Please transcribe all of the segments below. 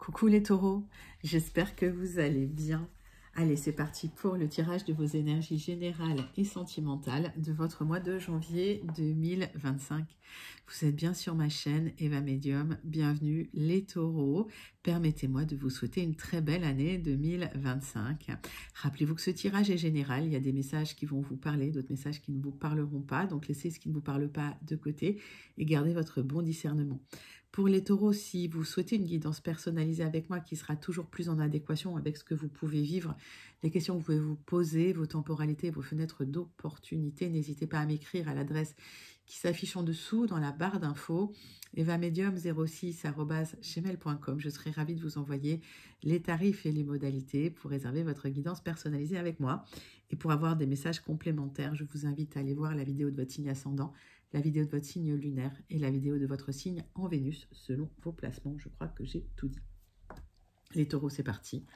Coucou les taureaux, j'espère que vous allez bien. Allez, c'est parti pour le tirage de vos énergies générales et sentimentales de votre mois de janvier 2025. Vous êtes bien sur ma chaîne Eva Medium. Bienvenue les taureaux. Permettez-moi de vous souhaiter une très belle année 2025. Rappelez-vous que ce tirage est général. Il y a des messages qui vont vous parler, d'autres messages qui ne vous parleront pas. Donc laissez ce qui ne vous parle pas de côté et gardez votre bon discernement. Pour les taureaux, si vous souhaitez une guidance personnalisée avec moi qui sera toujours plus en adéquation avec ce que vous pouvez vivre, les questions que vous pouvez vous poser, vos temporalités, vos fenêtres d'opportunité, n'hésitez pas à m'écrire à l'adresse qui s'affiche en dessous dans la barre d'infos, evamedium06@gmail.com. Je serai ravie de vous envoyer les tarifs et les modalités pour réserver votre guidance personnalisée avec moi. Et pour avoir des messages complémentaires, je vous invite à aller voir la vidéo de votre signe ascendant, la vidéo de votre signe lunaire et la vidéo de votre signe en Vénus selon vos placements. Je crois que j'ai tout dit. Les taureaux, c'est parti.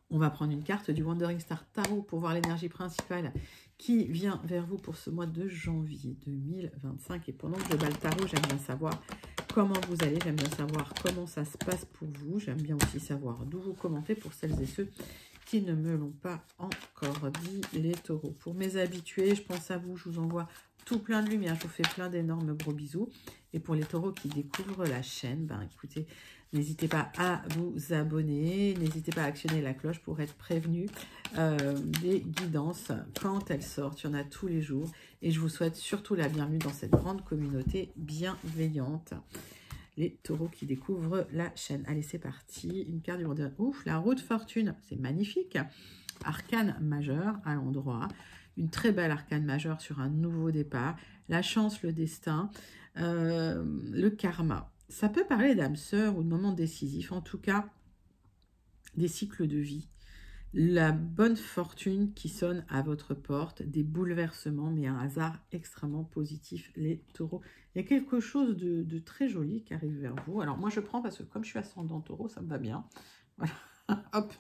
On va prendre une carte du Wandering Star Tarot pour voir l'énergie principale qui vient vers vous pour ce mois de janvier 2025. Et pendant que je bats le tarot, j'aime bien savoir comment vous allez, j'aime bien savoir comment ça se passe pour vous. J'aime bien aussi savoir d'où vous commentez pour celles et ceux qui ne me l'ont pas encore dit, les taureaux. Pour mes habitués, je pense à vous, je vous envoie tout plein de lumière, je vous fais plein d'énormes gros bisous. Et pour les taureaux qui découvrent la chaîne, ben écoutez, n'hésitez pas à vous abonner, n'hésitez pas à actionner la cloche pour être prévenu des guidances quand elles sortent. Il y en a tous les jours. Et je vous souhaite surtout la bienvenue dans cette grande communauté bienveillante. Les taureaux qui découvrent la chaîne. Allez, c'est parti. Une carte du monde. Ouf, la roue de fortune. C'est magnifique. Arcane majeur à l'endroit. Une très belle arcane majeure sur un nouveau départ. La chance, le destin, le karma. Ça peut parler d'âme sœur ou de moments décisifs. En tout cas, des cycles de vie. La bonne fortune qui sonne à votre porte, des bouleversements, mais un hasard extrêmement positif, les taureaux. Il y a quelque chose de très joli qui arrive vers vous. Alors moi je prends parce que comme je suis ascendant taureau, ça me va bien. Voilà, hop.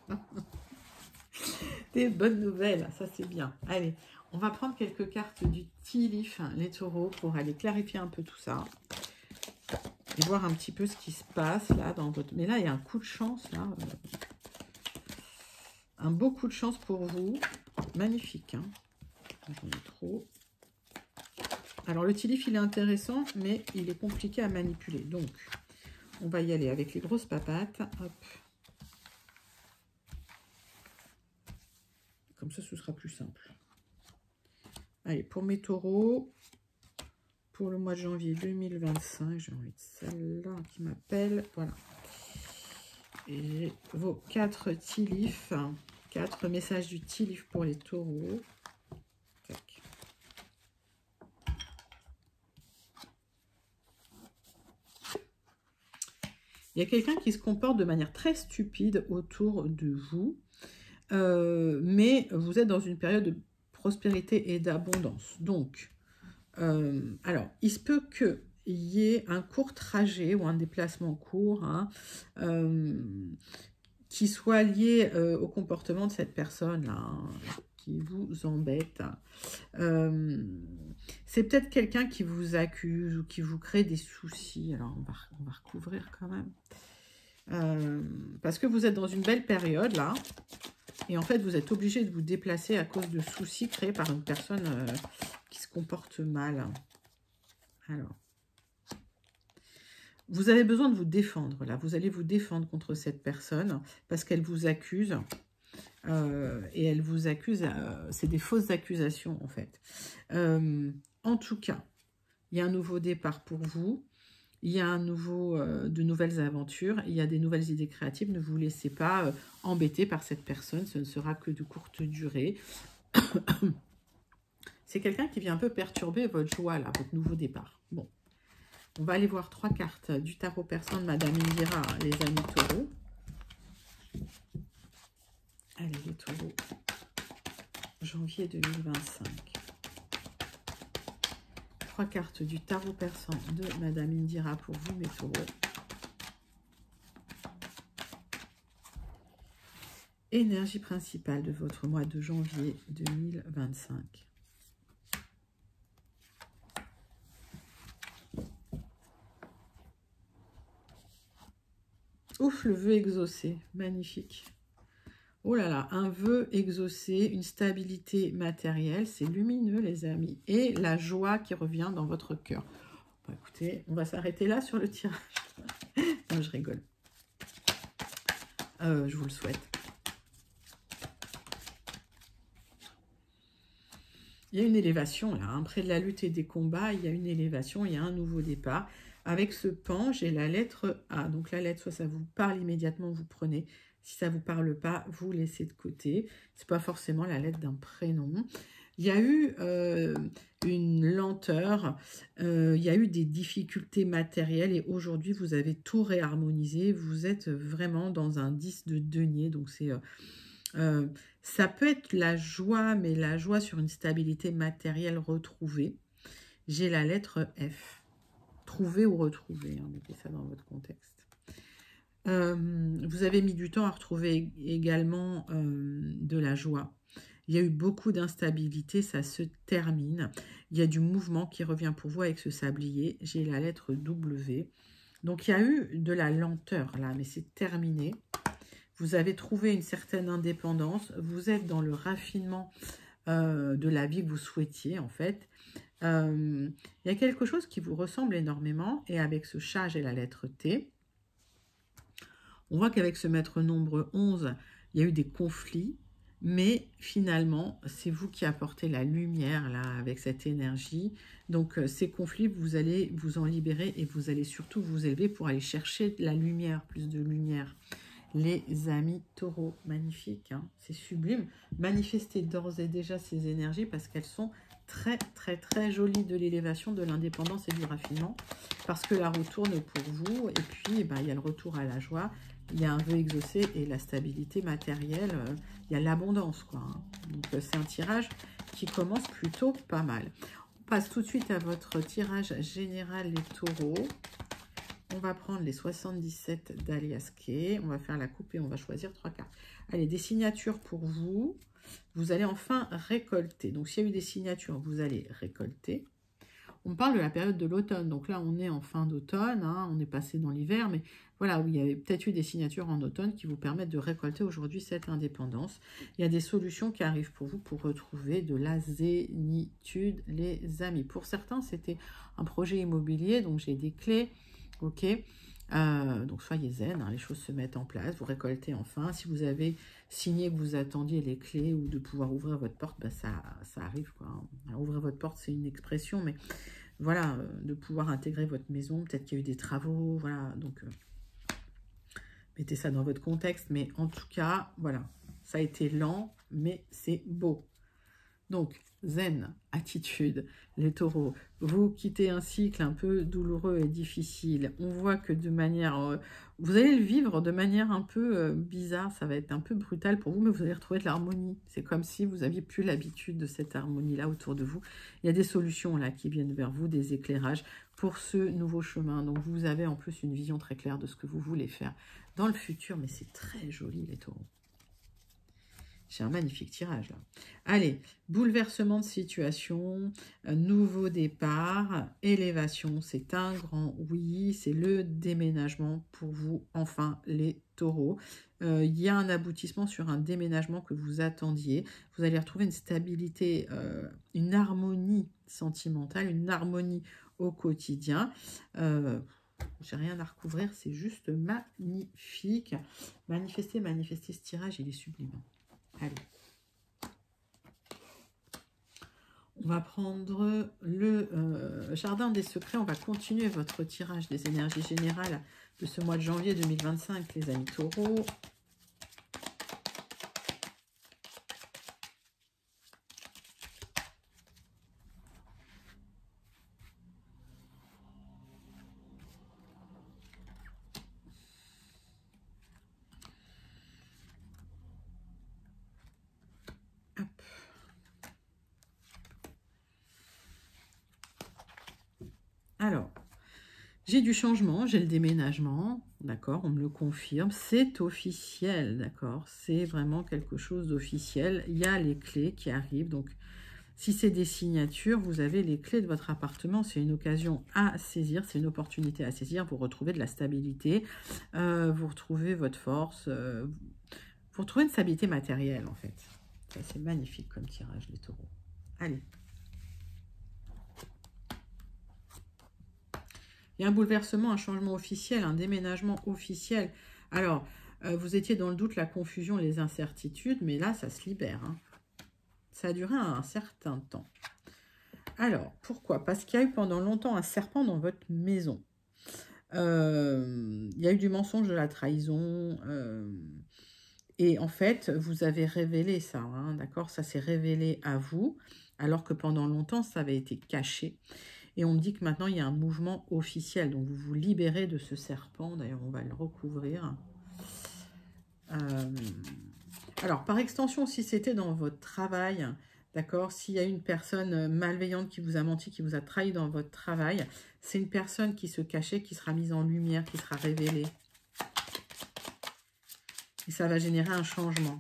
Des bonnes nouvelles, ça c'est bien. Allez, on va prendre quelques cartes du tea leaf, les taureaux, pour aller clarifier un peu tout ça. Et voir un petit peu ce qui se passe là dans votre... Mais là, il y a un coup de chance, là. Un beau coup de chance pour vous. Magnifique. Hein. J'en ai trop. Alors, le tea leaf, il est intéressant, mais il est compliqué à manipuler. Donc, on va y aller avec les grosses papates. Hop. Comme ça, ce sera plus simple. Allez, pour mes taureaux, pour le mois de janvier 2025, j'ai envie de celle-là qui m'appelle. Voilà. Et vos 4 tea leaf, 4 messages du tea leaf pour les taureaux. Tac. Il y a quelqu'un qui se comporte de manière très stupide autour de vous, mais vous êtes dans une période de prospérité et d'abondance. Donc, alors, il se peut qu'il y ait un court trajet ou un déplacement court, hein, qui soit lié au comportement de cette personne-là, hein, qui vous embête. C'est peut-être quelqu'un qui vous accuse ou qui vous crée des soucis. Alors, on va recouvrir quand même. Parce que vous êtes dans une belle période, là. Et en fait, vous êtes obligé de vous déplacer à cause de soucis créés par une personne qui se comporte mal. Alors, vous avez besoin de vous défendre, là. Vous allez vous défendre contre cette personne parce qu'elle vous accuse. Et elle vous accuse, c'est des fausses accusations, en fait. En tout cas, il y a un nouveau départ pour vous. Il y a de nouvelles aventures. Il y a des nouvelles idées créatives. Ne vous laissez pas embêter par cette personne. Ce ne sera que de courte durée. C'est quelqu'un qui vient un peu perturber votre joie, là, votre nouveau départ. Bon. On va aller voir 3 cartes du tarot persan de Madame Indira, les amis taureaux. Allez, les taureaux. Janvier 2025. 3 cartes du tarot persan de Madame Indira pour vous, mes taureaux. Énergie principale de votre mois de janvier 2025. Ouf, le vœu exaucé, magnifique. Oh là là, un vœu exaucé, une stabilité matérielle, c'est lumineux les amis. Et la joie qui revient dans votre cœur. Bon, écoutez, on va s'arrêter là sur le tirage. Non, je rigole. Je vous le souhaite. Il y a une élévation là, hein. Près de la lutte et des combats, il y a une élévation, il y a un nouveau départ. Avec ce pan, j'ai la lettre A. Donc la lettre, soit ça vous parle immédiatement, vous prenez. Si ça ne vous parle pas, vous laissez de côté. Ce n'est pas forcément la lettre d'un prénom. Il y a eu une lenteur, il y a eu des difficultés matérielles et aujourd'hui, vous avez tout réharmonisé. Vous êtes vraiment dans un 10 de denier. Donc c'est... ça peut être la joie, mais la joie sur une stabilité matérielle retrouvée. J'ai la lettre F. Trouver ou retrouver, hein, mettez ça dans votre contexte. Vous avez mis du temps à retrouver également de la joie. Il y a eu beaucoup d'instabilité, ça se termine. Il y a du mouvement qui revient pour vous avec ce sablier. J'ai la lettre W. Donc il y a eu de la lenteur là, mais c'est terminé. Vous avez trouvé une certaine indépendance. Vous êtes dans le raffinement de la vie que vous souhaitiez, en fait. Il y a quelque chose qui vous ressemble énormément. Et avec ce chat, j'ai la lettre T. On voit qu'avec ce maître nombre 11, il y a eu des conflits. Mais finalement, c'est vous qui apportez la lumière, là, avec cette énergie. Donc, ces conflits, vous allez vous en libérer et vous allez surtout vous élever pour aller chercher la lumière, plus de lumière. Les amis taureaux, magnifique, hein, c'est sublime. Manifestez d'ores et déjà ces énergies parce qu'elles sont très, très, très jolies, de l'élévation, de l'indépendance et du raffinement. Parce que la roue tourne pour vous. Et puis, eh ben, il y a le retour à la joie. Il y a un vœu exaucé et la stabilité matérielle. Il y a l'abondance, quoi. Hein. Donc, c'est un tirage qui commence plutôt pas mal. On passe tout de suite à votre tirage général, les taureaux. On va prendre les 77 d'Alias Kay. On va faire la coupe et on va choisir 3 cartes. Allez, des signatures pour vous. Vous allez enfin récolter. Donc, s'il y a eu des signatures, vous allez récolter. On parle de la période de l'automne. Donc là, on est en fin d'automne. Hein, on est passé dans l'hiver. Mais voilà, oui, il y avait peut-être eu des signatures en automne qui vous permettent de récolter aujourd'hui cette indépendance. Il y a des solutions qui arrivent pour vous pour retrouver de la zénitude, les amis. Pour certains, c'était un projet immobilier. Donc, j'ai des clés. Ok, donc soyez zen, hein, les choses se mettent en place, vous récoltez enfin. Si vous avez signé que vous attendiez les clés ou de pouvoir ouvrir votre porte, bah ça arrive, quoi. Alors, ouvrir votre porte, c'est une expression, mais voilà, de pouvoir intégrer votre maison, peut-être qu'il y a eu des travaux, voilà, donc mettez ça dans votre contexte, mais en tout cas, voilà, ça a été lent, mais c'est beau. Donc, zen, attitude, les taureaux, vous quittez un cycle un peu douloureux et difficile. On voit que de manière... vous allez le vivre de manière un peu bizarre, ça va être un peu brutal pour vous, mais vous allez retrouver de l'harmonie. C'est comme si vous aviez plus l'habitude de cette harmonie-là autour de vous. Il y a des solutions là qui viennent vers vous, des éclairages pour ce nouveau chemin. Donc, vous avez en plus une vision très claire de ce que vous voulez faire dans le futur, mais c'est très joli, les taureaux. J'ai un magnifique tirage là. Allez, bouleversement de situation, nouveau départ, élévation, c'est un grand oui, c'est le déménagement pour vous, enfin les taureaux. Il y a un aboutissement sur un déménagement que vous attendiez. Vous allez retrouver une stabilité, une harmonie sentimentale, une harmonie au quotidien. J'ai rien à recouvrir, c'est juste magnifique. Manifester ce tirage, il est sublime. Allez, on va prendre le jardin des secrets. On va continuer votre tirage des énergies générales de ce mois de janvier 2025, les amis taureaux. Alors, j'ai du changement, j'ai le déménagement, d'accord, on me le confirme, c'est officiel, d'accord, c'est vraiment quelque chose d'officiel. Il y a les clés qui arrivent, donc Si c'est des signatures, vous avez les clés de votre appartement. C'est une occasion à saisir, c'est une opportunité à saisir. Vous retrouvez de la stabilité, vous retrouvez votre force, vous retrouvez une stabilité matérielle en fait. Ça, c'est magnifique comme tirage, les taureaux. Allez. Il y a un bouleversement, un changement officiel, un déménagement officiel. Alors, vous étiez dans le doute, la confusion, les incertitudes, mais là, ça se libère. Hein. Ça a duré un certain temps. Alors, pourquoi? Parce qu'il y a eu pendant longtemps un serpent dans votre maison. Il y a eu du mensonge, de la trahison. Et en fait, vous avez révélé ça, hein, d'accord? Ça s'est révélé à vous, alors que pendant longtemps, ça avait été caché. Et on me dit que maintenant, il y a un mouvement officiel. Donc, vous vous libérez de ce serpent. D'ailleurs, on va le recouvrir. Alors, par extension, si c'était dans votre travail, d'accord, s'il y a une personne malveillante qui vous a menti, qui vous a trahi dans votre travail, c'est une personne qui se cachait, qui sera mise en lumière, qui sera révélée. Et ça va générer un changement.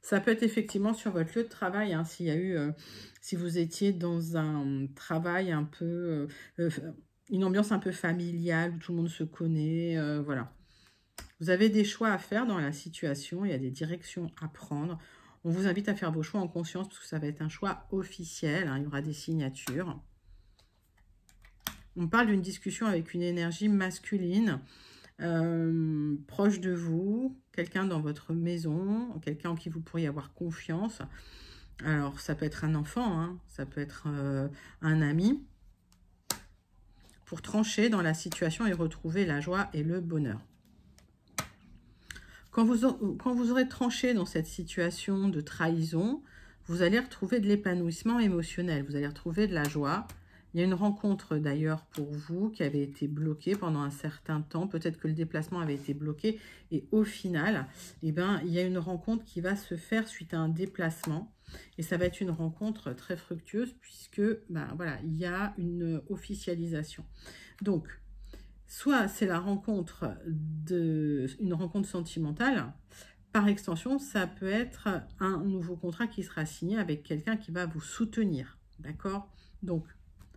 Ça peut être effectivement sur votre lieu de travail, hein, s'il y a eu, si vous étiez dans un travail un peu, une ambiance un peu familiale, où tout le monde se connaît, voilà. Vous avez des choix à faire dans la situation, il y a des directions à prendre. On vous invite à faire vos choix en conscience, parce que ça va être un choix officiel, hein, il y aura des signatures. On parle d'une discussion avec une énergie masculine, proche de vous, quelqu'un dans votre maison, quelqu'un en qui vous pourriez avoir confiance. Alors, ça peut être un enfant, hein, ça peut être un ami, pour trancher dans la situation et retrouver la joie et le bonheur. Quand vous aurez tranché dans cette situation de trahison, vous allez retrouver de l'épanouissement émotionnel, vous allez retrouver de la joie. Il y a une rencontre d'ailleurs pour vous qui avait été bloquée pendant un certain temps. Peut-être que le déplacement avait été bloqué. Et au final, eh ben, il y a une rencontre qui va se faire suite à un déplacement. Et ça va être une rencontre très fructueuse puisque ben, voilà, il y a une officialisation. Donc, soit c'est la rencontre une rencontre sentimentale. Par extension, ça peut être un nouveau contrat qui sera signé avec quelqu'un qui va vous soutenir. D'accord? Donc,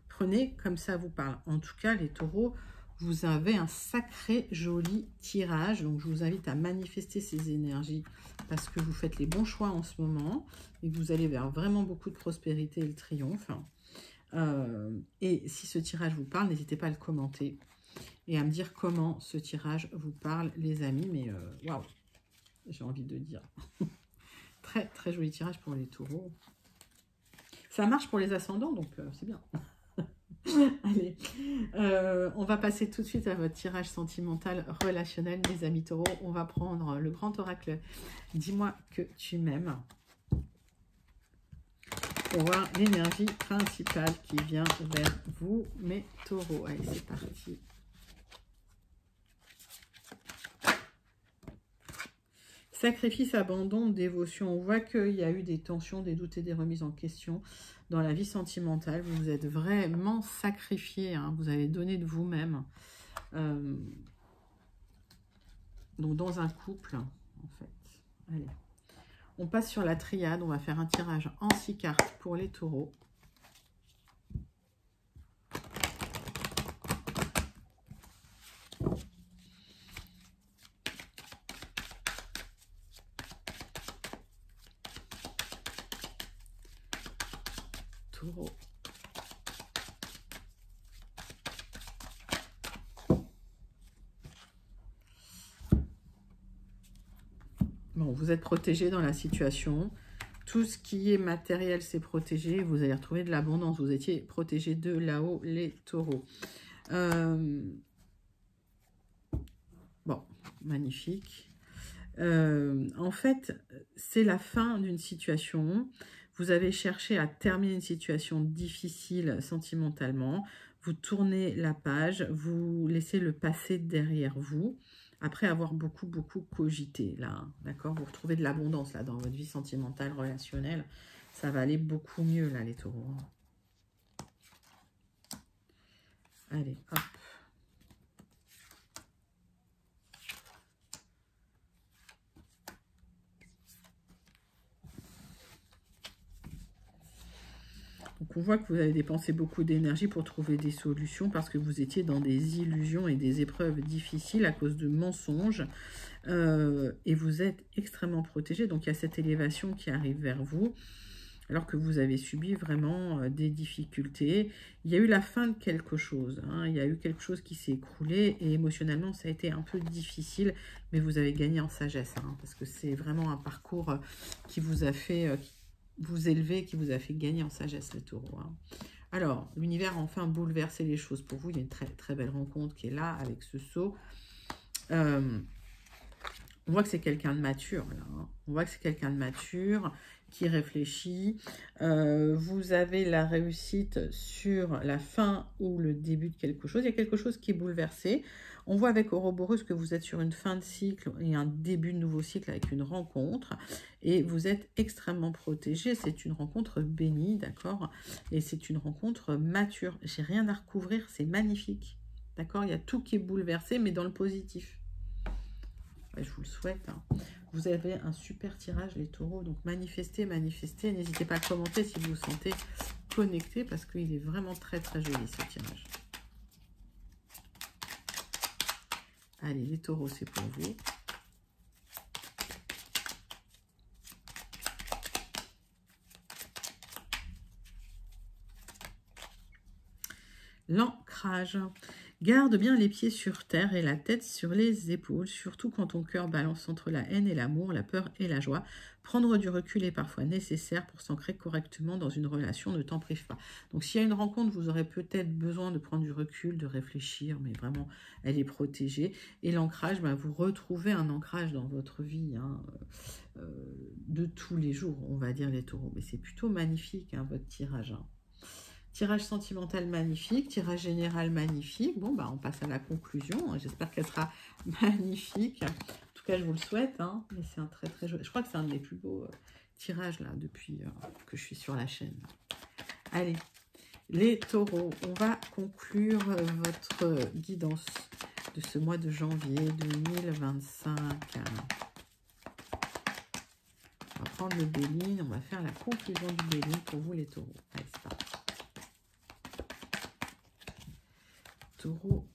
prenez comme ça vous parle. En tout cas, les taureaux, vous avez un sacré joli tirage. Donc, je vous invite à manifester ces énergies parce que vous faites les bons choix en ce moment et vous allez vers vraiment beaucoup de prospérité et le triomphe. Et si ce tirage vous parle, n'hésitez pas à le commenter et à me dire comment ce tirage vous parle, les amis. Mais waouh, j'ai envie de dire. Très, très joli tirage pour les taureaux. Ça marche pour les ascendants, donc c'est bien. Allez, on va passer tout de suite à votre tirage sentimental relationnel, mes amis taureaux. On va prendre le grand oracle. Dis-moi que tu m'aimes. Pour voir l'énergie principale qui vient vers vous, mes taureaux. Allez, c'est parti. Sacrifice, abandon, dévotion. On voit qu'il y a eu des tensions, des doutes et des remises en question dans la vie sentimentale. Vous vous êtes vraiment sacrifié, hein, vous avez donné de vous-même. Donc dans un couple, en fait. Allez. On passe sur la triade. On va faire un tirage en 6 cartes pour les taureaux. Taureau. Bon, vous êtes protégé dans la situation. Tout ce qui est matériel, c'est protégé. Vous allez retrouver de l'abondance. Vous étiez protégé de là-haut, les taureaux. Bon, magnifique. En fait, c'est la fin d'une situation. Vous avez cherché à terminer une situation difficile sentimentalement. Vous tournez la page, vous laissez le passé derrière vous, après avoir beaucoup cogité, là. D'accord? Vous retrouvez de l'abondance, là, dans votre vie sentimentale, relationnelle. Ça va aller beaucoup mieux, là, les taureaux. Allez, hop. voit que vous avez dépensé beaucoup d'énergie pour trouver des solutions parce que vous étiez dans des illusions et des épreuves difficiles à cause de mensonges. Et vous êtes extrêmement protégé. Donc, il y a cette élévation qui arrive vers vous alors que vous avez subi vraiment des difficultés. Il y a eu la fin de quelque chose. Hein. Il y a eu quelque chose qui s'est écroulé et émotionnellement, ça a été un peu difficile, mais vous avez gagné en sagesse hein, parce que c'est vraiment un parcours qui vous a fait vous élever, qui vous a fait gagner en sagesse, les taureaux. Hein. Alors, l'univers a enfin bouleversé les choses pour vous. Il y a une très, très belle rencontre qui est là avec ce saut. On voit que c'est quelqu'un de mature, là. Hein. On voit que c'est quelqu'un de mature, qui réfléchit. Vous avez la réussite sur la fin ou le début de quelque chose. Il y a quelque chose qui est bouleversé. On voit avec Ouroboros que vous êtes sur une fin de cycle et un début de nouveau cycle avec une rencontre. Et vous êtes extrêmement protégé. C'est une rencontre bénie, d'accord? Et c'est une rencontre mature. J'ai rien à recouvrir, c'est magnifique. D'accord? Il y a tout qui est bouleversé, mais dans le positif. Je vous le souhaite. Hein. Vous avez un super tirage, les taureaux. Donc, manifestez, manifestez. N'hésitez pas à commenter si vous vous sentez connecté parce qu'il est vraiment très, très joli, ce tirage. Allez, les taureaux, c'est pour vous. L'ancrage. Garde bien les pieds sur terre et la tête sur les épaules, surtout quand ton cœur balance entre la haine et l'amour, la peur et la joie. Prendre du recul est parfois nécessaire pour s'ancrer correctement dans une relation, ne t'en prive pas. Donc s'il y a une rencontre, vous aurez peut-être besoin de prendre du recul, de réfléchir, mais vraiment, elle est protégée. Et l'ancrage, vous retrouvez un ancrage dans votre vie, hein, de tous les jours, on va dire les taureaux. Mais c'est plutôt magnifique, hein, votre tirage, hein. Tirage sentimental magnifique, tirage général magnifique. Bon, on passe à la conclusion. J'espère qu'elle sera magnifique. En tout cas, je vous le souhaite. Hein. Mais c'est un très, très joli. Je crois que c'est un des plus beaux tirages là depuis que je suis sur la chaîne. Allez, les taureaux, on va conclure votre guidance de ce mois de janvier 2025. On va prendre le Béline. On va faire la conclusion du Béline pour vous, les taureaux. Allez, c'est parti. Taureau,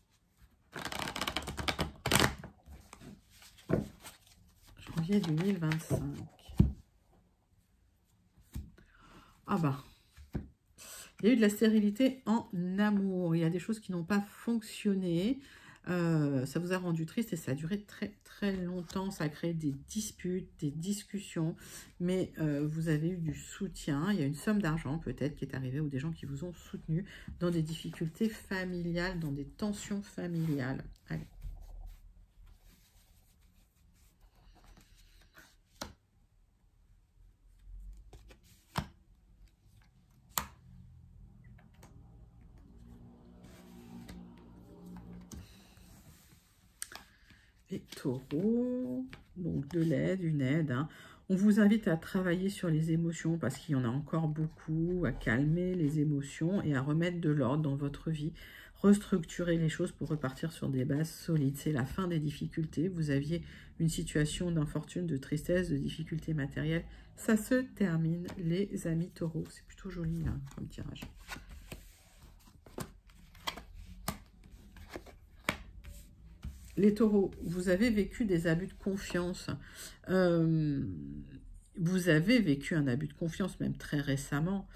janvier 2025. Ah il y a eu de la stérilité en amour. Il y a des choses qui n'ont pas fonctionné. Ça vous a rendu triste et ça a duré très très longtemps. Ça a créé des disputes, des discussions. Mais vous avez eu du soutien. Il y a une somme d'argent peut-être qui est arrivée ou des gens qui vous ont soutenu dans des difficultés familiales, dans des tensions familiales. Allez. Les taureaux, donc de l'aide, une aide. Hein. On vous invite à travailler sur les émotions parce qu'il y en a encore beaucoup, à calmer les émotions et à remettre de l'ordre dans votre vie, restructurer les choses pour repartir sur des bases solides. C'est la fin des difficultés. Vous aviez une situation d'infortune, de tristesse, de difficultés matérielles. Ça se termine, les amis taureaux. C'est plutôt joli là, comme tirage. Les taureaux, vous avez vécu des abus de confiance. Vous avez vécu un abus de confiance, même très récemment.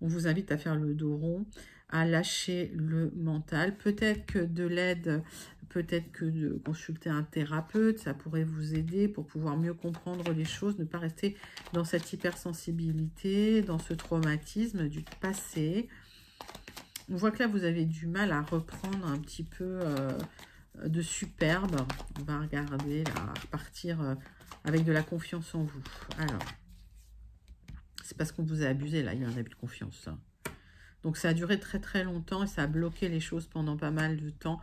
On vous invite à faire le dos rond, à lâcher le mental. Peut-être que de l'aide, peut-être que de consulter un thérapeute, ça pourrait vous aider pour pouvoir mieux comprendre les choses, ne pas rester dans cette hypersensibilité, dans ce traumatisme du passé. On voit que là, vous avez du mal à reprendre un petit peu... de superbe. On va regarder là, repartir avec de la confiance en vous. Alors, c'est parce qu'on vous a abusé là, il y a un abus de confiance. Donc ça a duré très très longtemps et ça a bloqué les choses pendant pas mal de temps.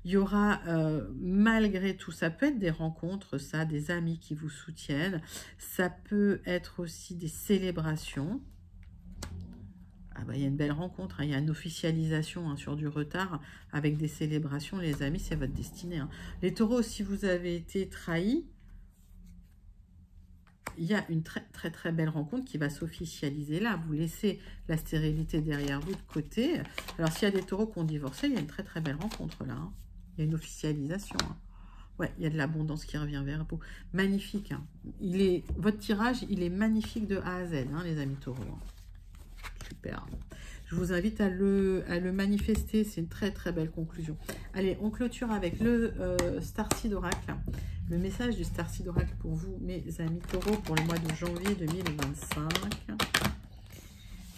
Il y aura malgré tout, ça peut être des rencontres, ça, des amis qui vous soutiennent. Ça peut être aussi des célébrations. Il y a une belle rencontre, hein. Il y a une officialisation, hein, sur du retard avec des célébrations. Les amis, c'est votre destinée. Hein. Les taureaux, si vous avez été trahis, il y a une très belle rencontre qui va s'officialiser là. Vous laissez la stérilité derrière vous de côté. Alors, s'il y a des taureaux qui ont divorcé, il y a une très belle rencontre là. Hein. Il y a une officialisation. Hein. Ouais, il y a de l'abondance qui revient vers vous. Magnifique. Hein. Votre tirage, il est magnifique de A à Z, hein, les amis taureaux. Hein. Super. Je vous invite à le manifester. C'est une très belle conclusion. Allez, on clôture avec le Starseed Oracle. Le message du Starseed Oracle pour vous, mes amis taureaux, pour le mois de janvier 2025.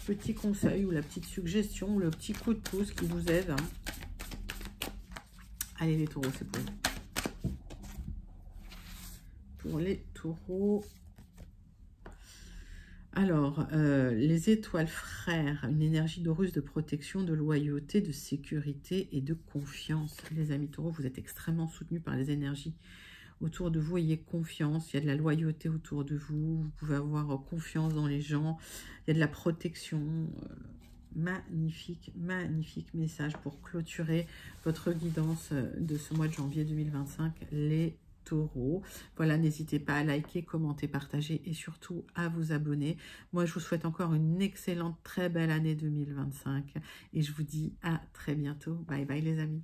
Petit conseil ou la petite suggestion, le petit coup de pouce qui vous aide. Allez, les taureaux, c'est pour vous. Pour les taureaux. Alors, les étoiles frères, une énergie d'Horus de protection, de loyauté, de sécurité et de confiance. Les amis taureaux, vous êtes extrêmement soutenus par les énergies autour de vous. Ayez confiance, il y a de la loyauté autour de vous. Vous pouvez avoir confiance dans les gens. Il y a de la protection. Magnifique message pour clôturer votre guidance de ce mois de janvier 2025, les taureaux. Voilà, n'hésitez pas à liker, commenter, partager et surtout à vous abonner. Moi, je vous souhaite encore une excellente, très belle année 2025 et je vous dis à très bientôt. Bye bye les amis.